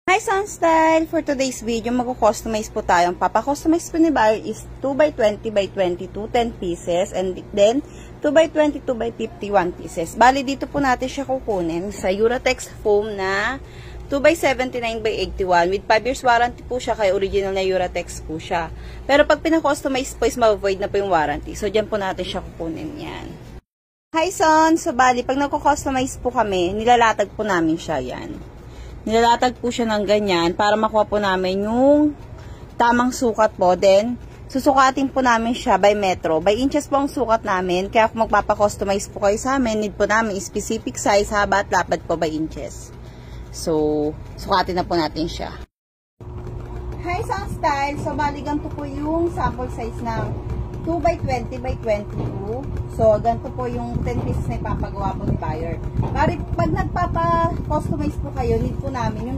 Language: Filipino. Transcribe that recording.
Hi Sunstyle! For today's video, mag-customize po tayo. Ang papakustomize po ni buyer is 2x20x22, 10 pieces. And then, 2x22x51 pieces. Bali, dito po natin siya kukunin sa Uratex foam na 2x79x81. With 5 years warranty po siya, kaya original na Uratex po siya. Pero pag pinakustomize po is ma-void na po yung warranty. So, dyan po natin siya kukunin yan. Hi Son! So, bali, pag nagko-customize po kami, nilalatag po namin siya yan. Nilalatag po siya ng ganyan para makuha po namin yung tamang sukat po. Then, susukatin po namin siya by metro. By inches po ang sukat namin. Kaya kung magpapakustomize po kayo sa amin, need po namin specific size, haba at lapad po by inches. So, sukatin na po natin siya. Hi Sunstyle! So, bali ganito po yung sample size ng 2x20x22. So, ganito po yung 10 pieces na ipapagawa po ni buyer. Bali, pag nagpapa-customize po kayo, need po namin yung